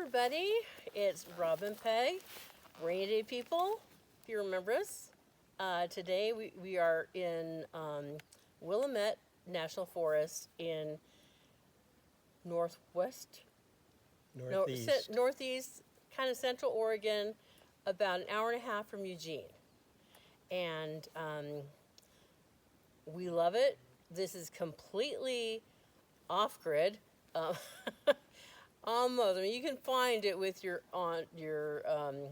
everybody. It's Rob and Peg, Rainy Day People, if you remember us. Today we are in Willamette National Forest in northeast, kind of central Oregon, about an hour and a half from Eugene. And we love it. This is completely off-grid. Almost. I mean, you can find it with your iOverlander.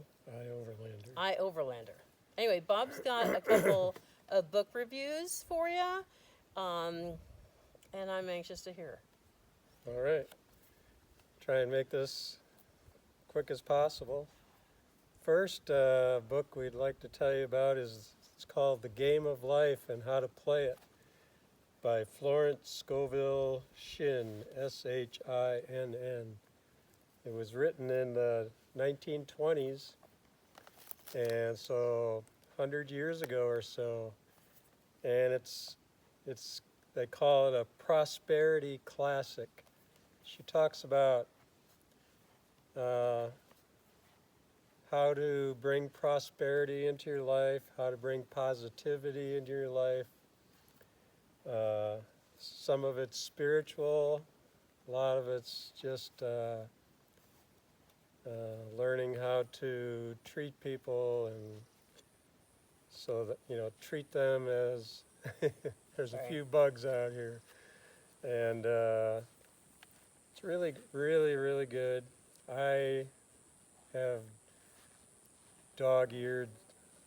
Anyway, Bob's got a couple of book reviews for you, and I'm anxious to hear. All right. Try and make this quick as possible. First book we'd like to tell you about it's called The Game of Life and How to Play It by Florence Scovel Shinn, S-H-I-N-N. It was written in the 1920s, and so 100 years ago or so. And it's they call it a prosperity classic. She talks about how to bring prosperity into your life, how to bring positivity into your life. Some of it's spiritual, a lot of it's just learning how to treat people, and so that, treat them as there's a few bugs out here. And it's really, really, really good. I have dog-eared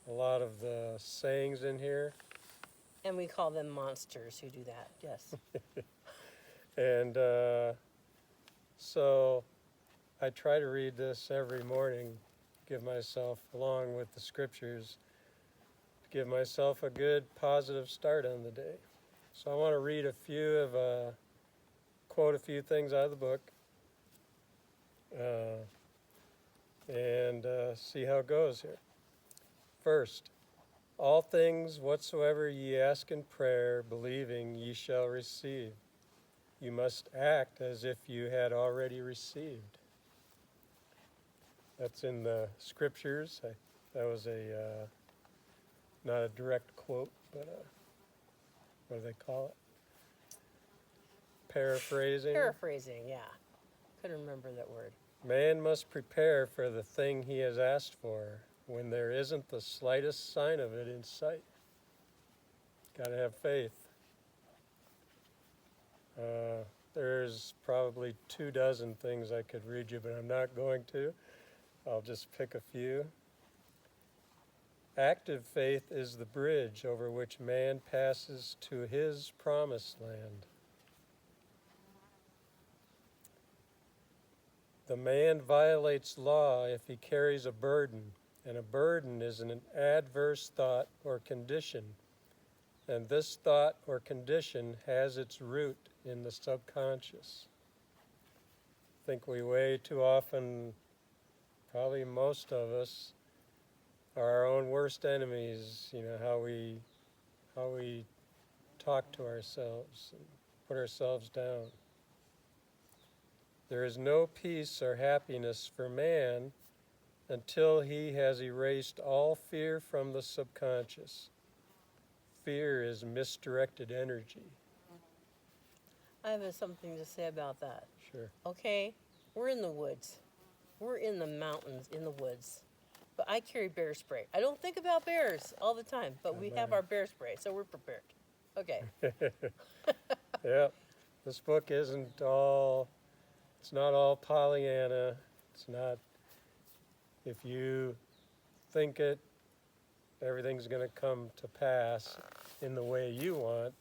a lot of the sayings in here. And we call them monsters who do that, yes. And so I try to read this every morning, give myself, along with the scriptures, give myself a good positive start on the day. So I want to read quote a few things out of the book, and see how it goes here. First, all things whatsoever ye ask in prayer, believing, ye shall receive. You must act as if you had already received. That's in the scriptures. That was not a direct quote, but what do they call it? Paraphrasing? Paraphrasing, yeah. Couldn't remember that word. Man must prepare for the thing he has asked for when there isn't the slightest sign of it in sight. Got to have faith. There's probably 24 things I could read you, but I'm not going to. I'll just pick a few. Active faith is the bridge over which man passes to his promised land. The man violates law if he carries a burden, and a burden is an adverse thought or condition. And this thought or condition has its root in the subconscious. I think we way too often, probably most of us, are our own worst enemies. How we talk to ourselves and put ourselves down. There is no peace or happiness for man until he has erased all fear from the subconscious. Fear is misdirected energy. I have something to say about that. Sure. Okay, we're in the woods. We're in the mountains, in the woods. But I carry bear spray. I don't think about bears all the time, but we have our bear spray, so we're prepared. Okay. Yeah. This book it's not all Pollyanna. It's not, if you think it, everything's going to come to pass in the way you want.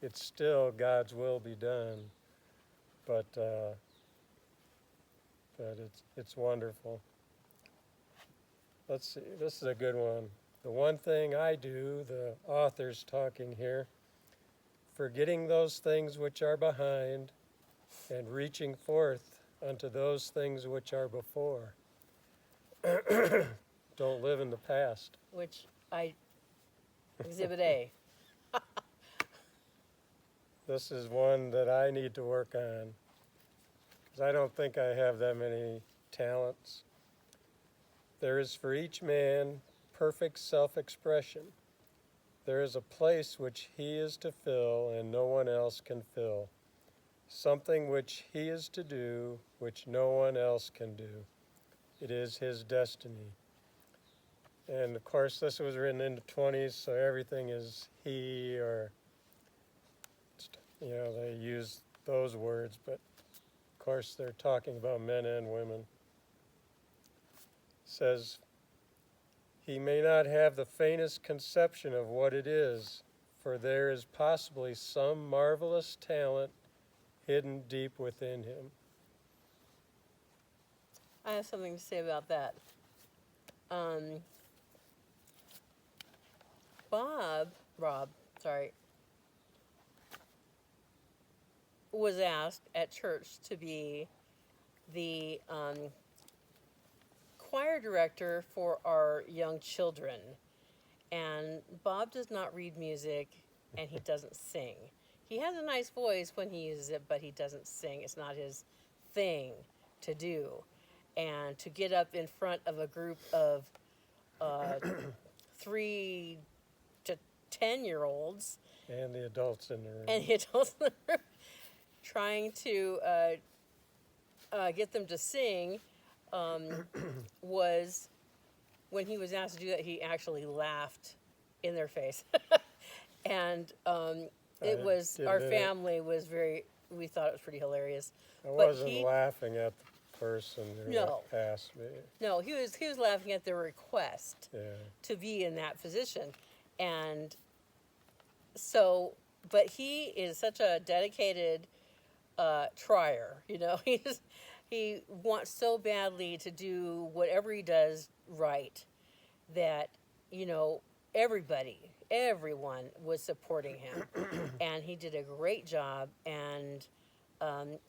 It's still God's will be done. But it's wonderful. Let's see, this is a good one. The one thing I do, the author's talking here, forgetting those things which are behind and reaching forth unto those things which are before. Don't live in the past. Which Exhibit A. This is one that I need to work on, because I don't think I have that many talents. There is for each man perfect self-expression. There is a place which he is to fill and no one else can fill. Something which he is to do, which no one else can do. It is his destiny. And of course, this was written in the 20s, so everything is he, or, they use those words, but of course they're talking about men and women. It says, he may not have the faintest conception of what it is, for there is possibly some marvelous talent hidden deep within him. I have something to say about that. Rob, was asked at church to be the choir director for our young children. And Bob does not read music and he doesn't sing. He has a nice voice when he uses it, but he doesn't sing. It's not his thing to do. And to get up in front of a group of 3 to 10-year-olds And the adults in the room. and the adults in the room, trying to get them to sing, was, when he was asked to do that, he actually laughed in their face. And it was, our family was we thought it was pretty hilarious. I but wasn't laughing at the person who No. asked me. No, he was laughing at their request Yeah. to be in that position. And so, but he is such a dedicated trier, he wants so badly to do whatever he does right that, everyone was supporting him. And he did a great job, and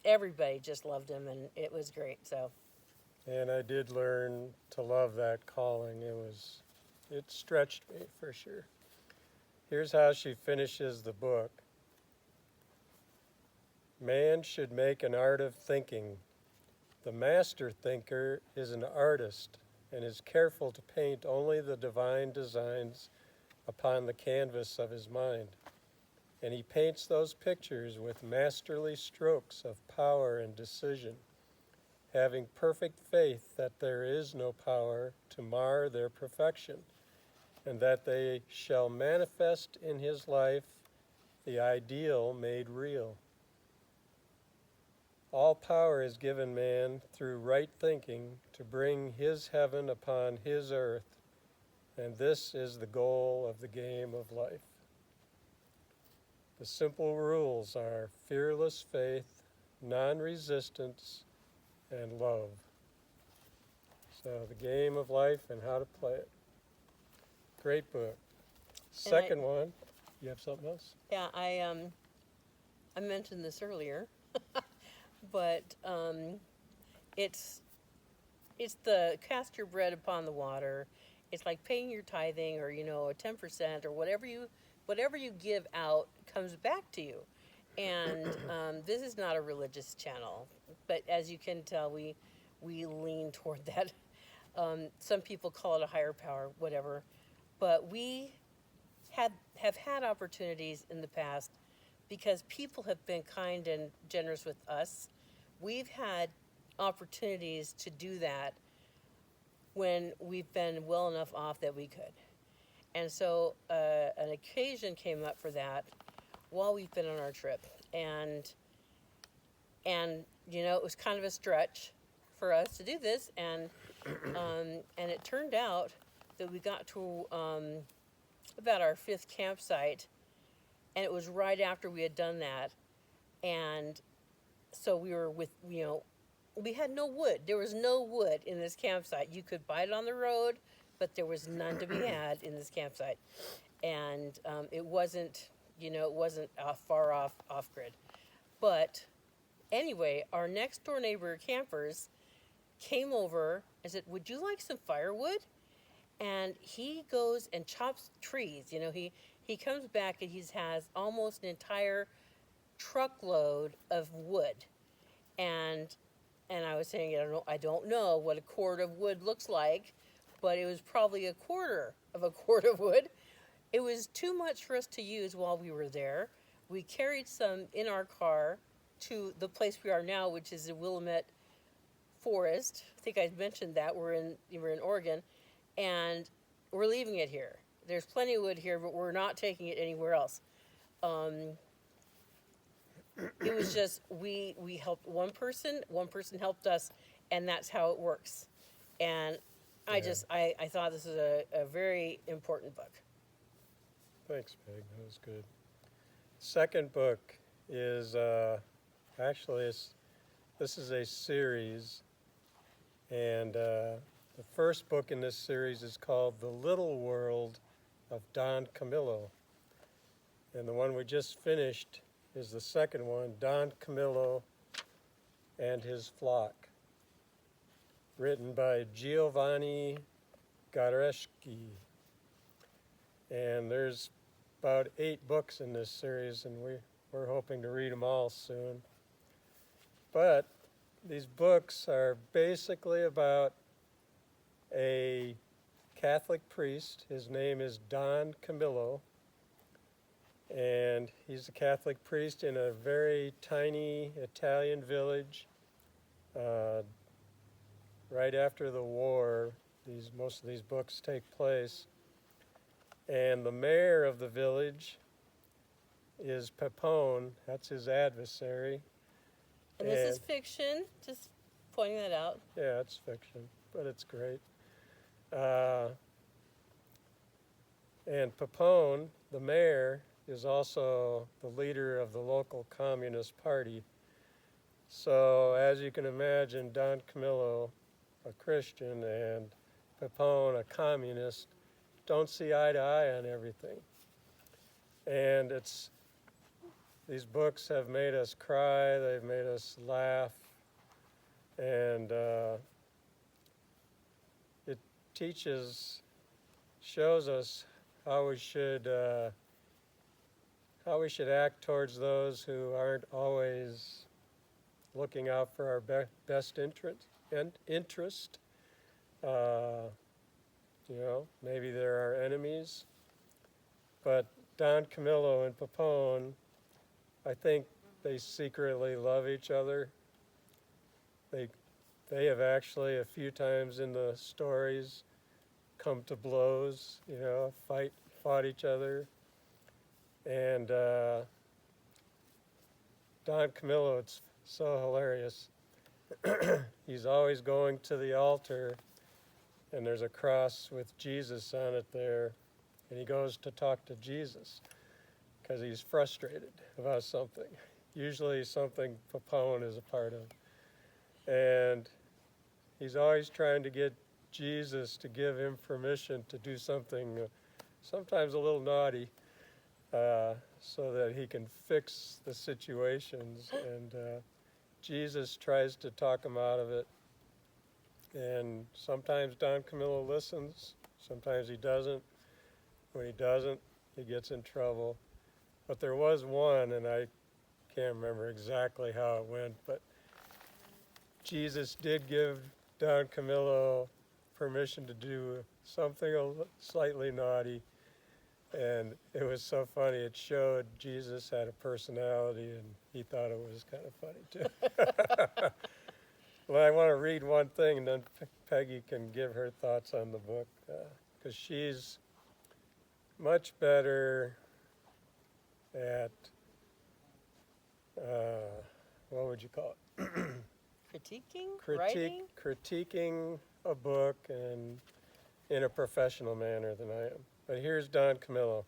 everybody just loved him, and it was great. So, And I did learn to love that calling. It stretched me for sure. Here's how she finishes the book. Man should make an art of thinking. The master thinker is an artist and is careful to paint only the divine designs upon the canvas of his mind. And he paints those pictures with masterly strokes of power and decision, having perfect faith that there is no power to mar their perfection, and that they shall manifest in his life the ideal made real. All power is given man through right thinking to bring his heaven upon his earth, and this is the goal of the game of life. The simple rules are fearless faith, non-resistance, and love. So the game of life and how to play it. Great book. Second one, you have something else? yeah, I mentioned this earlier, but it's the cast your bread upon the water. It's like paying your tithing, or a 10%, or whatever you give out comes back to you. And this is not a religious channel, but as you can tell, we lean toward that. Some people call it a higher power, whatever. But we have had opportunities in the past because people have been kind and generous with us. We've had opportunities to do that when we've been well enough off that we could. And so an occasion came up for that while we've been on our trip. And it was kind of a stretch for us to do this. And it turned out that we got to about our 5th campsite, and it was right after we had done that. And so we were with, we had no wood. There was no wood in this campsite. You could buy it on the road, but there was none to be had in this campsite. And it wasn't, far off grid. But anyway, our next door neighbor campers came over and said, "Would you like some firewood?" And he goes and chops trees. He comes back and he has almost an entire truckload of wood. And and I was saying, I don't know what a cord of wood looks like, but it was probably a quarter of a cord of wood. It was too much for us to use while we were there. We carried some in our car to the place we are now, which is the Willamette Forest. I think I mentioned that we're in Oregon, and we're leaving it here. There's plenty of wood here, but we're not taking it anywhere else. It was just we helped one person helped us, and that's how it works. And I Yeah. just I thought this was a very important book. Thanks, Peg. That was good. Second book is this is a series, and the first book in this series is called The Little World of Don Camillo, and the one we just finished is the second one, Don Camillo and His Flock, written by Giovanni Gareschi. And there's about 8 books in this series, and we're hoping to read them all soon. But these books are basically about a Catholic priest. His name is Don Camillo, and he's a Catholic priest in a very tiny Italian village. Right after the war, most of these books take place. And the mayor of the village is Pepone. That's his adversary. And this is fiction, just pointing that out. Yeah, it's fiction, but it's great. And Pepone, the mayor, is also the leader of the local Communist Party. So, as you can imagine, Don Camillo, a Christian, and Pepone, a communist, don't see eye to eye on everything. And these books have made us cry, they've made us laugh, and it shows us how we should act towards those who aren't always looking out for our best interest. Maybe they're our enemies. But Don Camillo and Pepone, I think they secretly love each other. They have actually a few times in the stories come to blows, fought each other. And Don Camillo, it's so hilarious. He's always going to the altar, and there's a cross with Jesus on it there, and he goes to talk to Jesus because he's frustrated about something, usually something Pepone is a part of. And he's always trying to get Jesus to give him permission to do something, sometimes a little naughty, so that he can fix the situations. And Jesus tries to talk him out of it. And sometimes Don Camillo listens, sometimes he doesn't. When he doesn't, he gets in trouble. But there was one, and I can't remember exactly how it went, but Jesus did give Don Camillo permission to do something slightly naughty. And it was so funny. It showed Jesus had a personality, and he thought it was kind of funny, too. Well, I want to read one thing, and then Peggy can give her thoughts on the book, because she's much better at, what would you call it? Writing? Critiquing a book and in a professional manner than I am. But here's Don Camillo.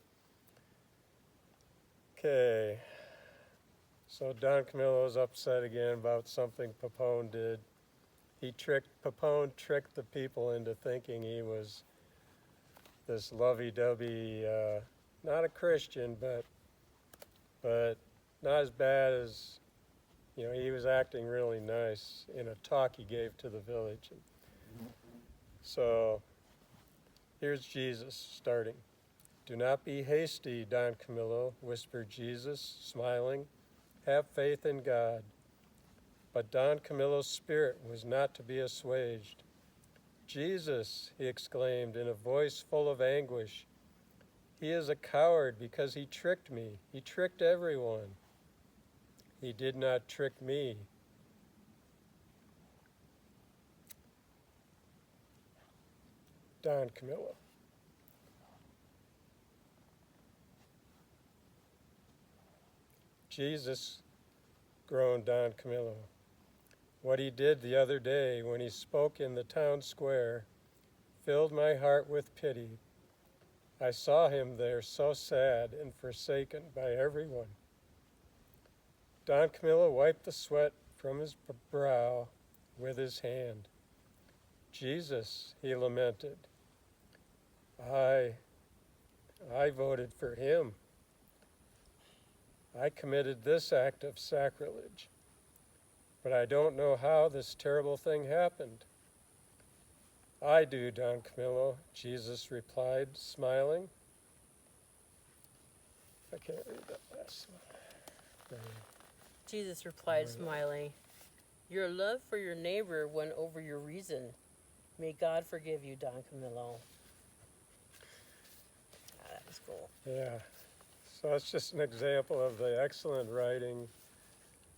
Okay. So Don Camillo is upset again about something Pepone did. Pepone tricked the people into thinking he was this lovey-dovey, not a Christian, but not as bad as, he was acting really nice in a talk he gave to the village. So here's Jesus starting. "Do not be hasty, Don Camillo," whispered Jesus, smiling. "Have faith in God. But Don Camillo's spirit was not to be assuaged. "Jesus," he exclaimed in a voice full of anguish, "he is a coward because he tricked me. He tricked everyone. He did not trick me." Don Camillo. "Jesus," groaned Don Camillo. "What he did the other day when he spoke in the town square filled my heart with pity. I saw him there so sad and forsaken by everyone." Don Camillo wiped the sweat from his brow with his hand. "Jesus," he lamented, I voted for him. I committed this act of sacrilege, but I don't know how this terrible thing happened." "I do, Don Camillo," Jesus replied, smiling. I can't read that last one. Jesus replied, smiling, "Your love for your neighbor went over your reason. May God forgive you, Don Camillo." That was cool. Yeah, so it's just an example of the excellent writing.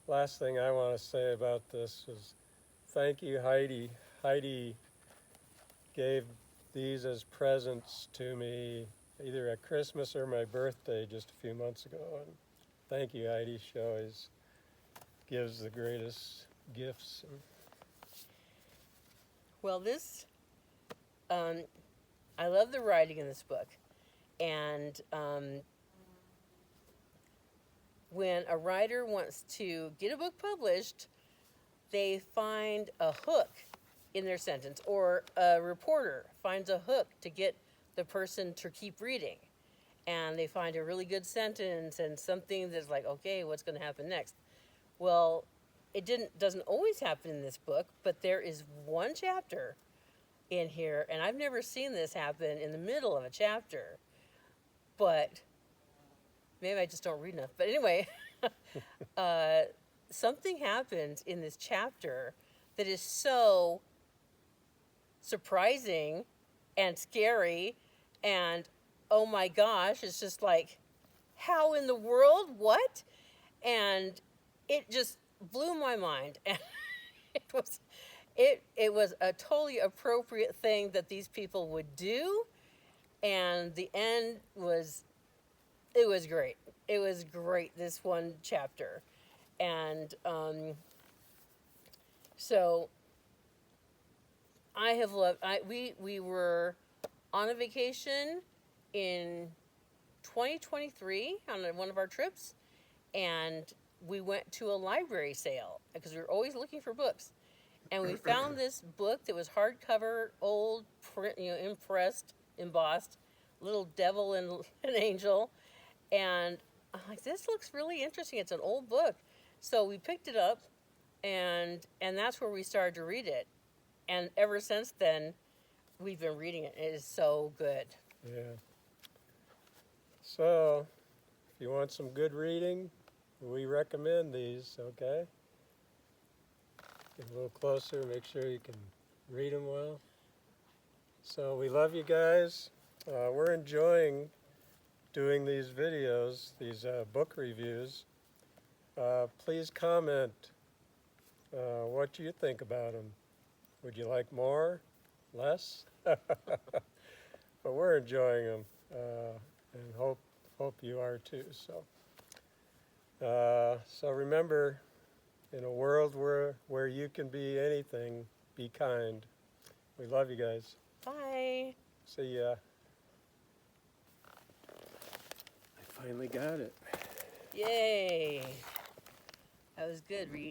Last thing I want to say about this is thank you, Heidi. Heidi gave these as presents to me either at Christmas or my birthday just a few months ago. And thank you, Heidi. She always gives the greatest gifts. Well, this, I love the writing in this book. And when a writer wants to get a book published, they find a hook in their sentence, or a reporter finds a hook to get the person to keep reading. And they find a really good sentence and something that's like, okay, what's going to happen next? Well, it doesn't always happen in this book, but there is one chapter in here, and I've never seen this happen in the middle of a chapter. But maybe I just don't read enough. But anyway, something happens in this chapter that is so surprising and scary, and oh my gosh, it's just like, how in the world? What? And it just blew my mind. And it was a totally appropriate thing that these people would do. And the end was great. It was great, this one chapter. And so I have loved, we were on a vacation in 2023 on one of our trips, and we went to a library sale because we were always looking for books. And we found this book that was hardcover, old print, impressed, embossed, little devil and an angel. And I'm like, this looks really interesting. It's an old book. So we picked it up, and that's where we started to read it. And ever since then, we've been reading it. It is so good. Yeah. So, if you want some good reading, we recommend these, okay? Get a little closer, make sure you can read them well. So we love you guys. We're enjoying doing these videos, these book reviews. Please comment what you think about them. Would you like more? Less? But we're enjoying them, and hope you are too. So remember, in a world where you can be anything, be kind. We love you guys. Bye. See ya. I finally got it. Yay. That was good, Reed.